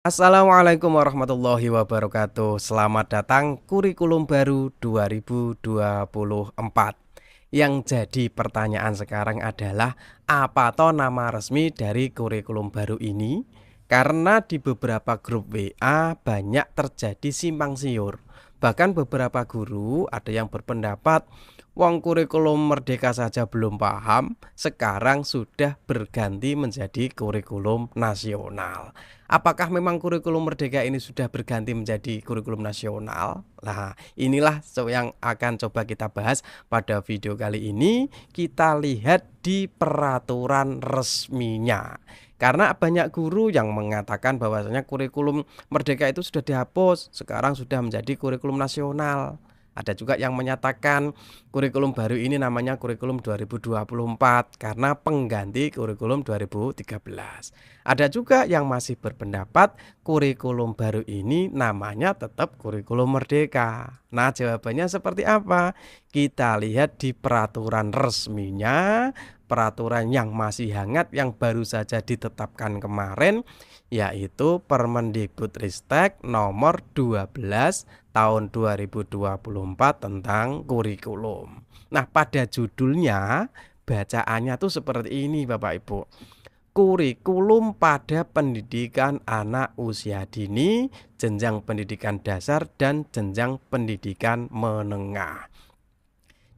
Assalamualaikum warahmatullahi wabarakatuh. Selamat datang kurikulum baru 2024. Yang jadi pertanyaan sekarang adalah apa toh nama resmi dari kurikulum baru ini? Karena di beberapa grup WA banyak terjadi simpang siur. Bahkan beberapa guru ada yang berpendapat wong kurikulum merdeka saja belum paham, sekarang sudah berganti menjadi kurikulum nasional. Apakah memang kurikulum merdeka ini sudah berganti menjadi kurikulum nasional? Nah, inilah yang akan coba kita bahas pada video kali ini. Kita lihat di peraturan resminya. Karena banyak guru yang mengatakan bahwasanya kurikulum merdeka itu sudah dihapus, sekarang sudah menjadi kurikulum nasional. Ada juga yang menyatakan kurikulum baru ini namanya kurikulum 2024 karena pengganti kurikulum 2013. Ada juga yang masih berpendapat kurikulum baru ini namanya tetap kurikulum merdeka. Nah, jawabannya seperti apa? Kita lihat di peraturan resminya, peraturan yang masih hangat yang baru saja ditetapkan kemarin, yaitu Permendikbudristek nomor 12 tahun 2024 tentang kurikulum. Nah, pada judulnya bacaannya tuh seperti ini Bapak Ibu. Kurikulum pada pendidikan anak usia dini, jenjang pendidikan dasar dan jenjang pendidikan menengah.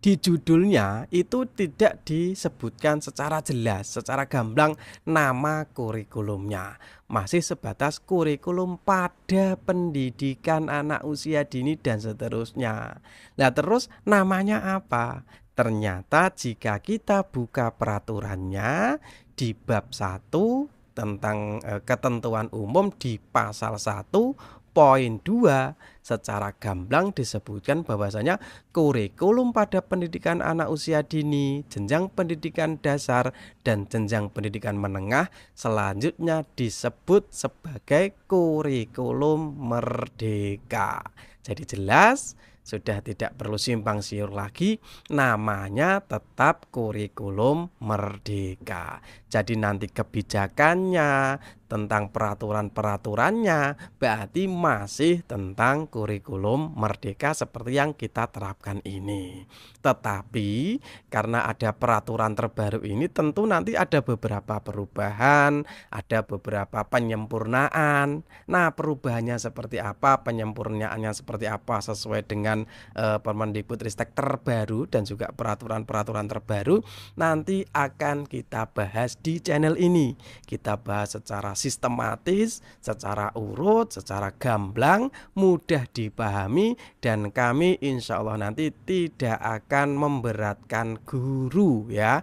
Di judulnya itu tidak disebutkan secara jelas, secara gamblang nama kurikulumnya. Masih sebatas kurikulum pada pendidikan anak usia dini dan seterusnya. Nah, terus namanya apa? Ternyata jika kita buka peraturannya di bab 1 tentang ketentuan umum di pasal 1 poin 2 secara gamblang disebutkan bahwasanya kurikulum pada pendidikan anak usia dini, jenjang pendidikan dasar, dan jenjang pendidikan menengah selanjutnya disebut sebagai kurikulum merdeka. Jadi jelas, sudah tidak perlu simpang siur lagi, namanya tetap kurikulum merdeka. Jadi nanti kebijakannya, tentang peraturan-peraturannya, berarti masih tentang kurikulum merdeka seperti yang kita terapkan ini. Tetapi karena ada peraturan terbaru ini tentu nanti ada beberapa perubahan, ada beberapa penyempurnaan. Nah, perubahannya seperti apa, penyempurnaannya seperti apa sesuai dengan Permendikbudristek terbaru dan juga peraturan-peraturan terbaru nanti akan kita bahas di channel ini. Kita bahas secara sistematis, secara urut, secara gamblang, mudah dipahami, dan kami insya Allah nanti tidak akan memberatkan guru ya.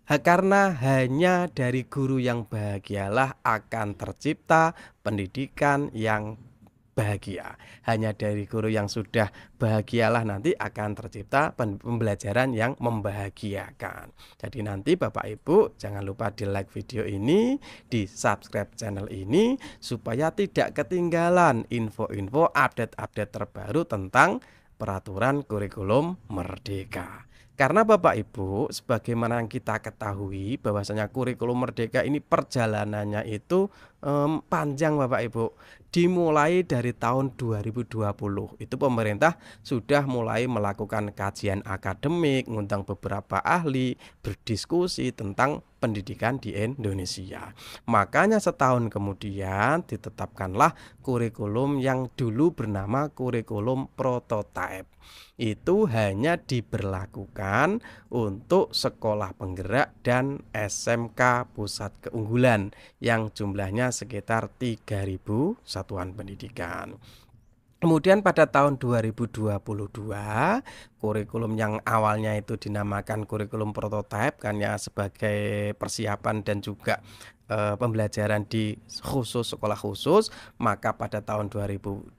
Karena hanya dari guru yang bahagialah akan tercipta pendidikan yang bahagia. Hanya dari guru yang sudah bahagialah nanti akan tercipta pembelajaran yang membahagiakan. Jadi nanti Bapak Ibu jangan lupa di like video ini, di subscribe channel ini supaya tidak ketinggalan info-info update-update terbaru tentang peraturan kurikulum merdeka. Karena Bapak Ibu, sebagaimana yang kita ketahui bahwasanya kurikulum merdeka ini perjalanannya itu panjang Bapak Ibu. Dimulai dari tahun 2020, itu pemerintah sudah mulai melakukan kajian akademik, ngundang beberapa ahli, berdiskusi tentang pendidikan di Indonesia. Makanya setahun kemudian ditetapkanlah kurikulum yang dulu bernama kurikulum prototipe. Itu hanya diberlakukan untuk sekolah penggerak dan SMK pusat keunggulan yang jumlahnya sekitar 3.000 satuan pendidikan. Kemudian pada tahun 2022, kurikulum yang awalnya itu dinamakan kurikulum prototipe kan ya sebagai persiapan dan juga pembelajaran di khusus sekolah khusus, maka pada tahun 2022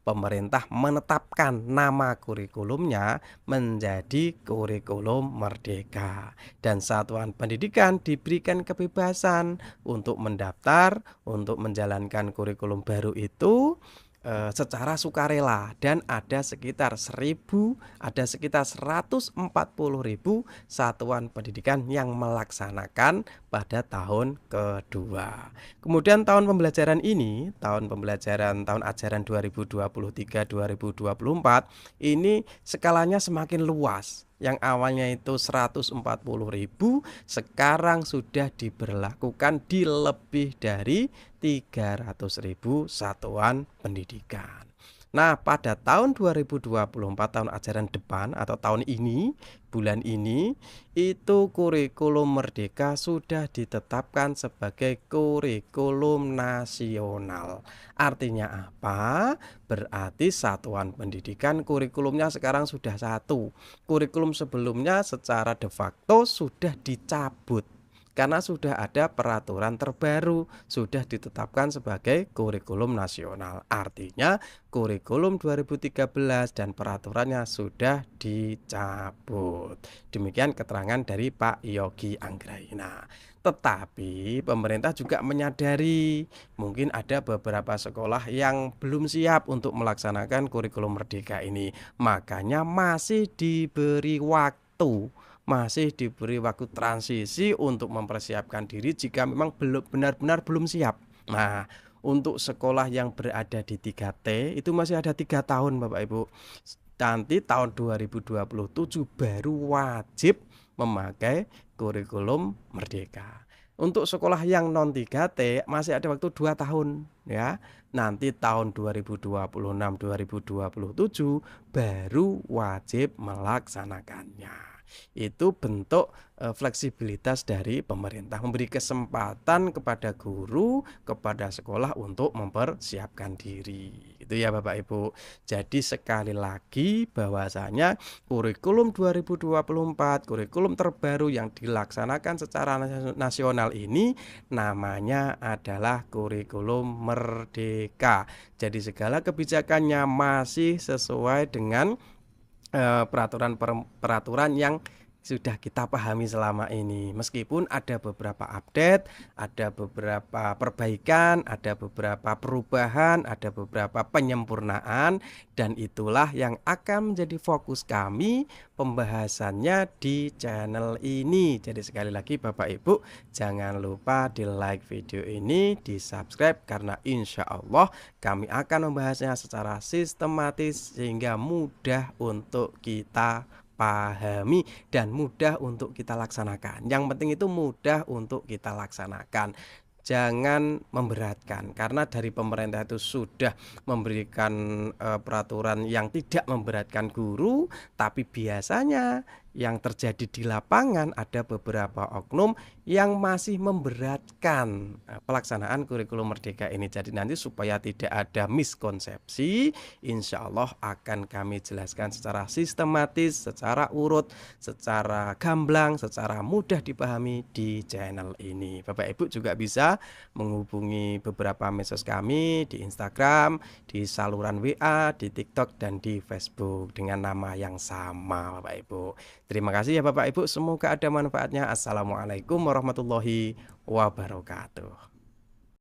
pemerintah menetapkan nama kurikulumnya menjadi kurikulum merdeka dan satuan pendidikan diberikan kebebasan untuk mendaftar untuk menjalankan kurikulum baru itu secara sukarela dan ada sekitar 140.000 satuan pendidikan yang melaksanakan pada tahun kedua. Kemudian tahun pembelajaran ini, tahun ajaran 2023-2024 ini skalanya semakin luas. Yang awalnya itu 140.000 sekarang sudah diberlakukan di lebih dari 300.000 satuan pendidikan. Nah, pada tahun 2024 tahun ajaran depan atau tahun ini, bulan ini, itu kurikulum Merdeka sudah ditetapkan sebagai kurikulum nasional. Artinya apa? Berarti satuan pendidikan kurikulumnya sekarang sudah satu. Kurikulum sebelumnya secara de facto sudah dicabut. Karena sudah ada peraturan terbaru, sudah ditetapkan sebagai kurikulum nasional. Artinya kurikulum 2013 dan peraturannya sudah dicabut. Demikian keterangan dari Pak Yogi Anggraina. Tetapi pemerintah juga menyadari mungkin ada beberapa sekolah yang belum siap untuk melaksanakan kurikulum Merdeka ini. Makanya masih diberi waktu transisi untuk mempersiapkan diri jika memang benar-benar belum siap. Nah, untuk sekolah yang berada di 3T itu masih ada 3 tahun Bapak Ibu. Nanti tahun 2027 baru wajib memakai kurikulum Merdeka. Untuk sekolah yang non 3T masih ada waktu 2 tahun ya. Nanti tahun 2026-2027 baru wajib melaksanakannya. Itu bentuk fleksibilitas dari pemerintah, memberi kesempatan kepada guru, kepada sekolah untuk mempersiapkan diri. Itu ya Bapak Ibu. Jadi sekali lagi bahwasanya kurikulum 2024, kurikulum terbaru yang dilaksanakan secara nasional ini namanya adalah kurikulum Merdeka. Jadi segala kebijakannya masih sesuai dengan peraturan yang sudah kita pahami selama ini. Meskipun ada beberapa update, ada beberapa perbaikan, ada beberapa perubahan, ada beberapa penyempurnaan, dan itulah yang akan menjadi fokus kami pembahasannya di channel ini. Jadi sekali lagi Bapak Ibu, jangan lupa di like video ini, di subscribe, karena insya Allah kami akan membahasnya secara sistematis sehingga mudah untuk kita pahami dan mudah untuk kita laksanakan. Yang penting itu mudah untuk kita laksanakan. Jangan memberatkan, karena dari pemerintah itu sudah memberikan peraturan yang tidak memberatkan guru, tapi biasanya yang terjadi di lapangan ada beberapa oknum yang masih memberatkan pelaksanaan kurikulum Merdeka ini. Jadi nanti supaya tidak ada miskonsepsi, insya Allah akan kami jelaskan secara sistematis, secara urut, secara gamblang, secara mudah dipahami di channel ini. Bapak Ibu juga bisa menghubungi beberapa medsos kami di Instagram, di saluran WA, di TikTok, dan di Facebook dengan nama yang sama Bapak Ibu. Terima kasih ya Bapak Ibu, semoga ada manfaatnya. Assalamualaikum warahmatullahi wabarakatuh.